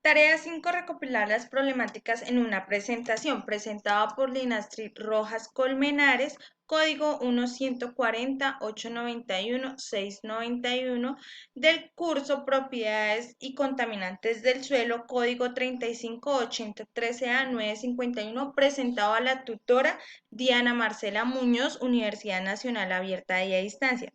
Tarea 5. Recopilar las problemáticas en una presentación presentada por Linastrid Rojas Colmenares, código 140-891-691 del curso Propiedades y Contaminantes del Suelo, código 358013A951, presentado a la tutora Diana Marcela Muñoz, Universidad Nacional Abierta y a Distancia.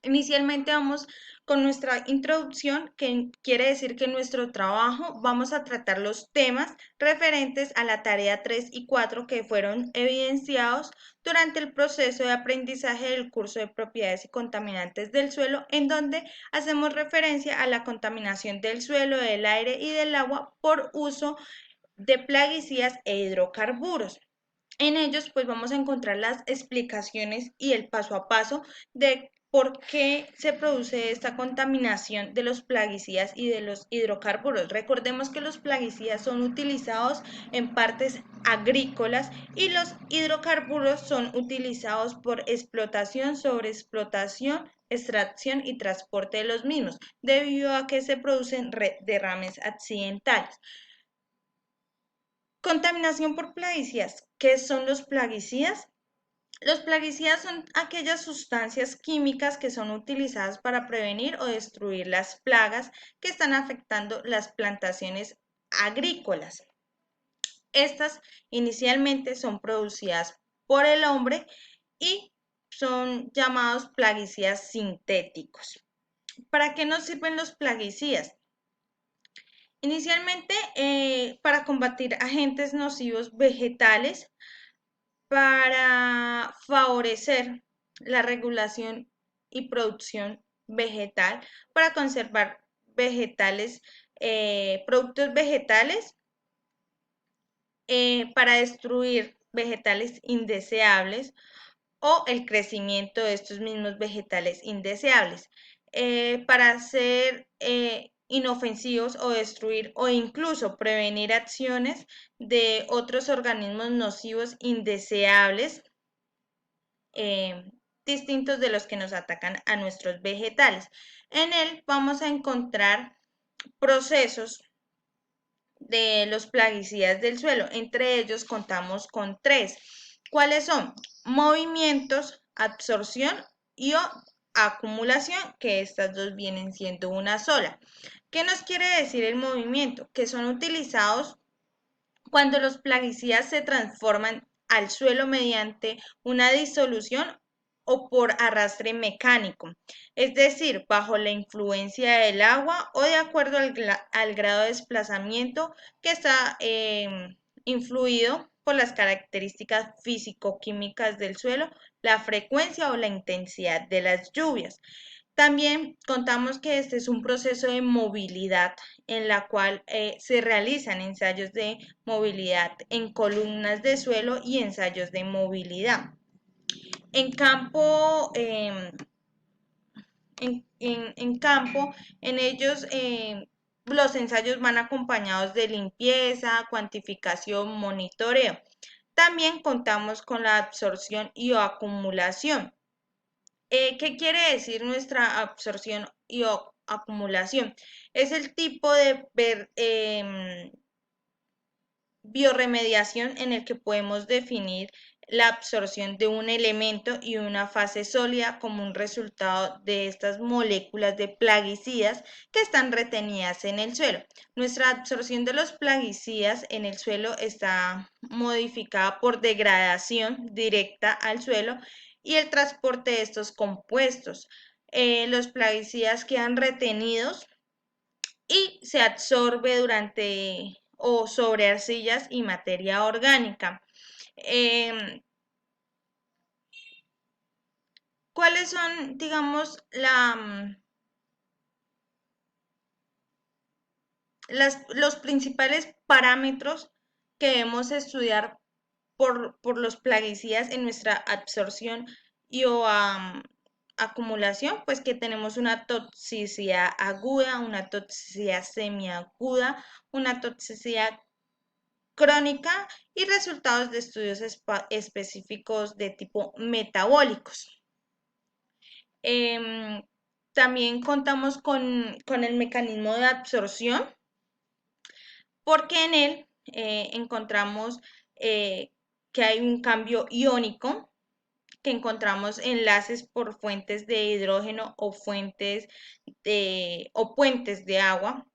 Inicialmente vamos con nuestra introducción, que quiere decir que en nuestro trabajo vamos a tratar los temas referentes a la tarea 3 y 4 que fueron evidenciados durante el proceso de aprendizaje del curso de propiedades y contaminantes del suelo, en donde hacemos referencia a la contaminación del suelo, del aire y del agua por uso de plaguicidas e hidrocarburos. En ellos pues vamos a encontrar las explicaciones y el paso a paso de por qué se produce esta contaminación de los plaguicidas y de los hidrocarburos. Recordemos que los plaguicidas son utilizados en partes agrícolas y los hidrocarburos son utilizados por explotación, sobreexplotación, extracción y transporte de los mismos, debido a que se producen derrames accidentales. Contaminación por plaguicidas. ¿Qué son los plaguicidas? Los plaguicidas son aquellas sustancias químicas que son utilizadas para prevenir o destruir las plagas que están afectando las plantaciones agrícolas. Estas inicialmente son producidas por el hombre y son llamados plaguicidas sintéticos. ¿Para qué nos sirven los plaguicidas? Inicialmente, para combatir agentes nocivos vegetales, para favorecer la regulación y producción vegetal, para conservar vegetales, productos vegetales, para destruir vegetales indeseables o el crecimiento de estos mismos vegetales indeseables, para ser inofensivos o destruir o incluso prevenir acciones de otros organismos nocivos indeseables, eh, distintos de los que nos atacan a nuestros vegetales. En él vamos a encontrar procesos de los plaguicidas del suelo. Entre ellos contamos con tres. ¿Cuáles son? Movimientos, absorción y acumulación, que estas dos vienen siendo una sola. ¿Qué nos quiere decir el movimiento? Que son utilizados cuando los plaguicidas se transforman al suelo mediante una disolución o por arrastre mecánico, es decir, bajo la influencia del agua o de acuerdo al grado de desplazamiento que está influido por las características físico-químicas del suelo, la frecuencia o la intensidad de las lluvias. También contamos que este es un proceso de movilidad en la cual se realizan ensayos de movilidad en columnas de suelo y ensayos de movilidad. En campo, en ellos los ensayos van acompañados de limpieza, cuantificación, monitoreo. También contamos con la absorción y o acumulación. ¿Qué quiere decir nuestra absorción y acumulación? Es el tipo de bioremediación en el que podemos definir la absorción de un elemento y una fase sólida como un resultado de estas moléculas de plaguicidas que están retenidas en el suelo. Nuestra absorción de los plaguicidas en el suelo está modificada por degradación directa al suelo y el transporte de estos compuestos. Los plaguicidas quedan retenidos y se absorbe durante o sobre arcillas y materia orgánica. ¿Cuáles son, digamos, los principales parámetros que debemos estudiar por los plaguicidas en nuestra absorción y o acumulación? Pues que tenemos una toxicidad aguda, una toxicidad semiaguda, una toxicidad crónica y resultados de estudios específicos de tipo metabólicos. Eh, También contamos con el mecanismo de absorción. porque en él encontramos que hay un cambio iónico, que encontramos enlaces por fuentes de hidrógeno o puentes de agua,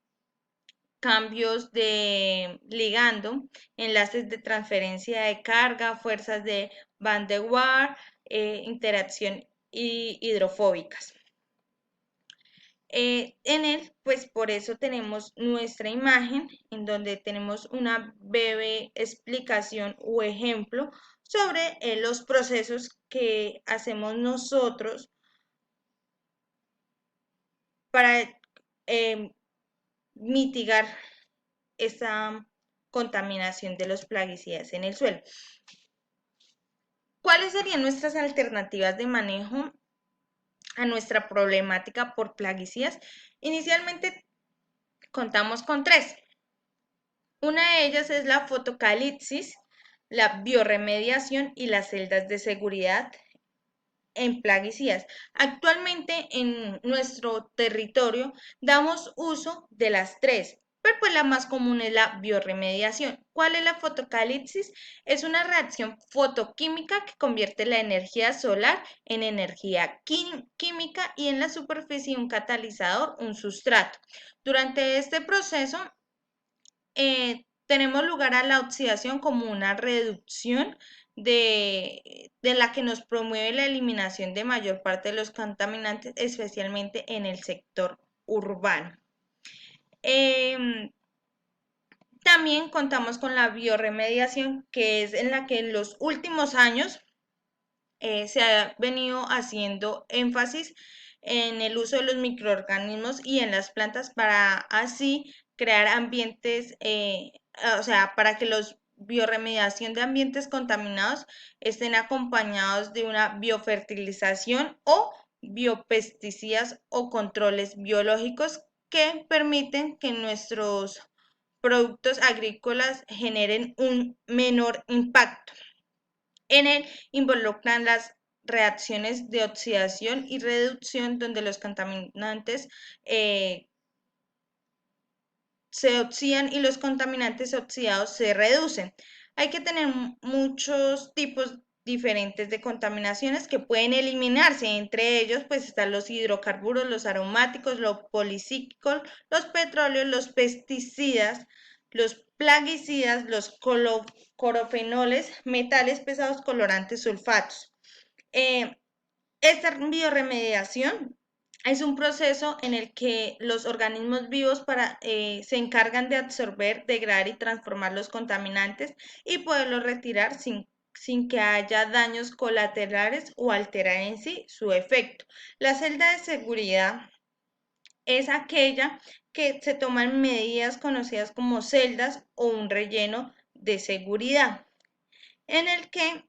cambios de ligando, enlaces de transferencia de carga, fuerzas de Van der Waals, interacción hidrofóbicas. En él, pues por eso tenemos nuestra imagen, en donde tenemos una breve explicación o ejemplo sobre los procesos que hacemos nosotros para mitigar esa contaminación de los plaguicidas en el suelo. ¿Cuáles serían nuestras alternativas de manejo a nuestra problemática por plaguicidas? Inicialmente contamos con tres. Una de ellas es la fotocalipsis, la bioremediación y las celdas de seguridad en plaguicidas. Actualmente en nuestro territorio damos uso de las tres, pero pues la más común es la bioremediación. ¿Cuál es la fotocalipsis? Es una reacción fotoquímica que convierte la energía solar en energía química y en la superficie un catalizador, un sustrato. Durante este proceso tenemos lugar a la oxidación como una reducción de la que nos promueve la eliminación de mayor parte de los contaminantes, especialmente en el sector urbano. También contamos con la bioremediación, que es en la que en los últimos años se ha venido haciendo énfasis en el uso de los microorganismos y en las plantas para así crear ambientes, o sea, para que los bioremediación de ambientes contaminados estén acompañados de una biofertilización o biopesticidas o controles biológicos que permiten que nuestros productos agrícolas generen un menor impacto. En él involucran las reacciones de oxidación y reducción donde los contaminantes se oxidan y los contaminantes oxidados se reducen. Hay que tener muchos tipos diferentes de contaminaciones que pueden eliminarse. Entre ellos, pues están los hidrocarburos, los aromáticos, los policíclicos, los petróleos, los pesticidas, los plaguicidas, los clorofenoles, metales pesados, colorantes, sulfatos. Eh, esta bioremediación es un proceso en el que los organismos vivos se encargan de absorber, degradar y transformar los contaminantes y poderlos retirar sin que haya daños colaterales o alterar en sí su efecto. La celda de seguridad es aquella que se toman medidas conocidas como celdas o un relleno de seguridad, en el que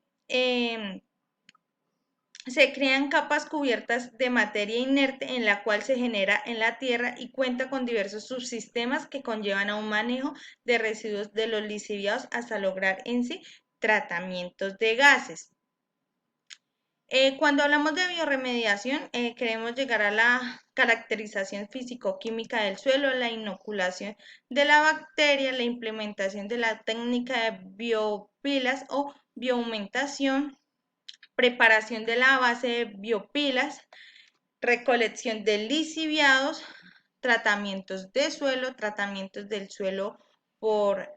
se crean capas cubiertas de materia inerte en la cual se genera en la tierra y cuenta con diversos subsistemas que conllevan a un manejo de residuos de los lixiviados hasta lograr en sí tratamientos de gases. Cuando hablamos de bioremediación, queremos llegar a la caracterización físico-química del suelo, la inoculación de la bacteria, la implementación de la técnica de biopilas o bioaumentación, preparación de la base de biopilas, recolección de lisiviados, tratamientos de suelo, tratamientos del suelo por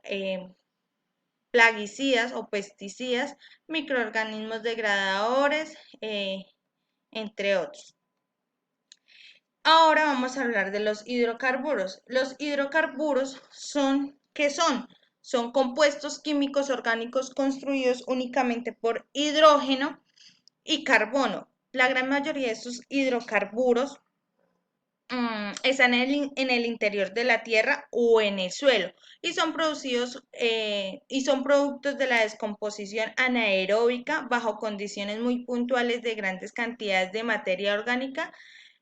plaguicidas o pesticidas, microorganismos degradadores, entre otros. Ahora vamos a hablar de los hidrocarburos. Los hidrocarburos ¿qué son? Son compuestos químicos orgánicos construidos únicamente por hidrógeno y carbono. La gran mayoría de estos hidrocarburos están en el interior de la tierra o en el suelo y son producidos y son productos de la descomposición anaeróbica bajo condiciones muy puntuales de grandes cantidades de materia orgánica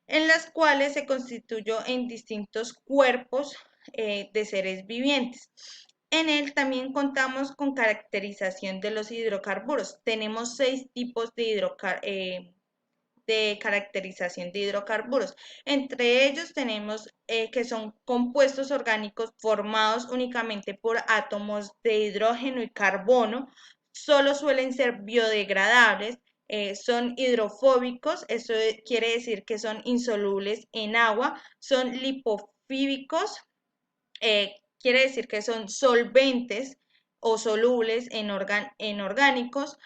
en las cuales se constituyó en distintos cuerpos de seres vivientes. En él también contamos con caracterización de los hidrocarburos. Tenemos 6 tipos de de caracterización de hidrocarburos. Entre ellos tenemos que son compuestos orgánicos formados únicamente por átomos de hidrógeno y carbono, solo suelen ser biodegradables, son hidrofóbicos, eso quiere decir que son insolubles en agua, son lipofílicos, quiere decir que son solventes o solubles en orgánicos.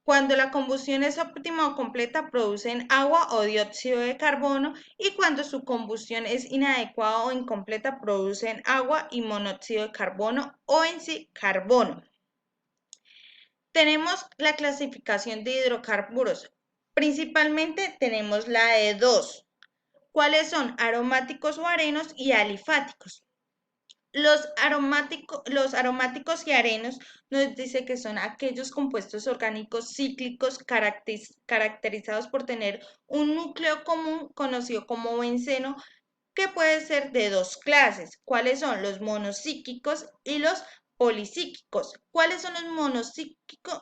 Cuando la combustión es óptima o completa, producen agua o dióxido de carbono, y cuando su combustión es inadecuada o incompleta, producen agua y monóxido de carbono o en sí carbono. Tenemos la clasificación de hidrocarburos. Principalmente tenemos la de dos. ¿Cuáles son? Aromáticos o arenos y alifáticos. Los aromáticos y arenos nos dice que son aquellos compuestos orgánicos cíclicos caracterizados por tener un núcleo común conocido como benceno, que puede ser de dos clases. ¿Cuáles son? Los monocíclicos y los policíclicos. ¿Cuáles son los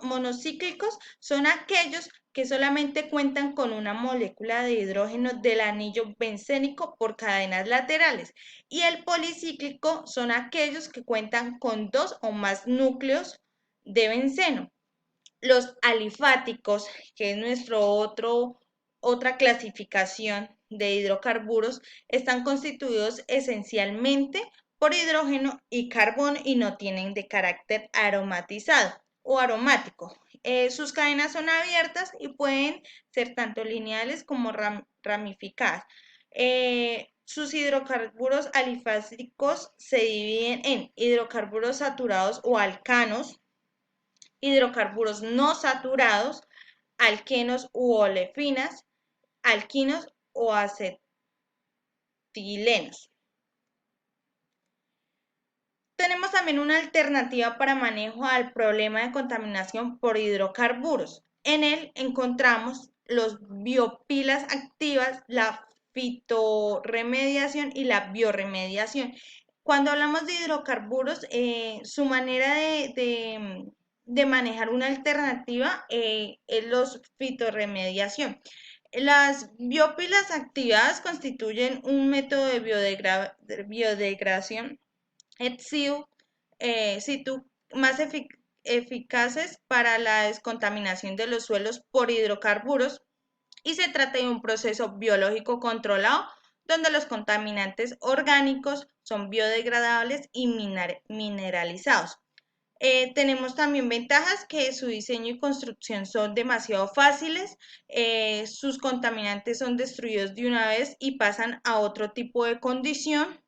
monocíclicos? Son aquellos que solamente cuentan con una molécula de hidrógeno del anillo bencénico por cadenas laterales. Y el policíclico son aquellos que cuentan con dos o más núcleos de benceno. Los alifáticos, que es otra clasificación de hidrocarburos, están constituidos esencialmente por hidrógeno y carbono y no tienen de carácter aromatizado o aromático. Sus cadenas son abiertas y pueden ser tanto lineales como ramificadas. Sus hidrocarburos alifáticos se dividen en hidrocarburos saturados o alcanos, hidrocarburos no saturados, alquenos u olefinas, alquinos o acetilenos. Tenemos también una alternativa para manejo al problema de contaminación por hidrocarburos. En él encontramos los biopilas activas, la fitorremediación y la biorremediación. Cuando hablamos de hidrocarburos, su manera de manejar una alternativa es los fitorremediación. Las biopilas activadas constituyen un método de biodegradación situ más eficaces para la descontaminación de los suelos por hidrocarburos, y se trata de un proceso biológico controlado donde los contaminantes orgánicos son biodegradables y mineralizados. Tenemos también ventajas, que su diseño y construcción son demasiado fáciles, sus contaminantes son destruidos de una vez y pasan a otro tipo de condición.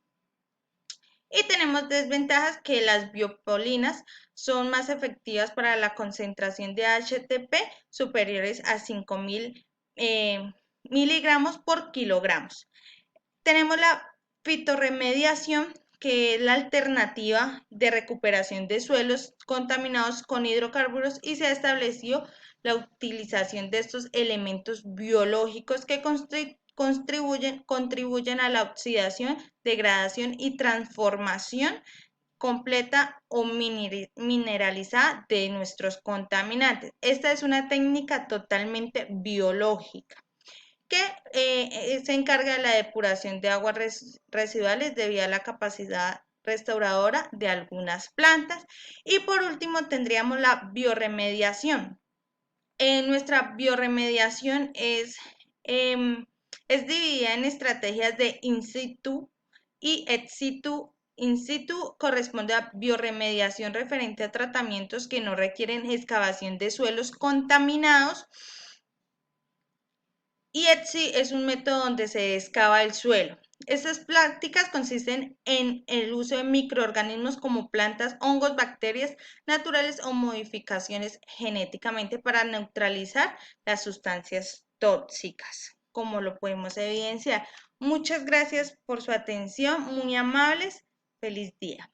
Y tenemos desventajas, que las biopolinas son más efectivas para la concentración de HTP superiores a 5.000 miligramos por kilogramos. Tenemos la fitorremediación, que es la alternativa de recuperación de suelos contaminados con hidrocarburos, y se ha establecido la utilización de estos elementos biológicos que contribuyen a la oxidación, degradación y transformación completa o mineralizada de nuestros contaminantes. Esta es una técnica totalmente biológica que se encarga de la depuración de aguas residuales debido a la capacidad restauradora de algunas plantas. Y por último tendríamos la biorremediación. Nuestra biorremediación es dividida en estrategias de in situ y ex situ. In situ corresponde a biorremediación referente a tratamientos que no requieren excavación de suelos contaminados, y ETSI es un método donde se excava el suelo. Estas prácticas consisten en el uso de microorganismos como plantas, hongos, bacterias naturales o modificaciones genéticamente para neutralizar las sustancias tóxicas, como lo podemos evidenciar. Muchas gracias por su atención, muy amables. Feliz día.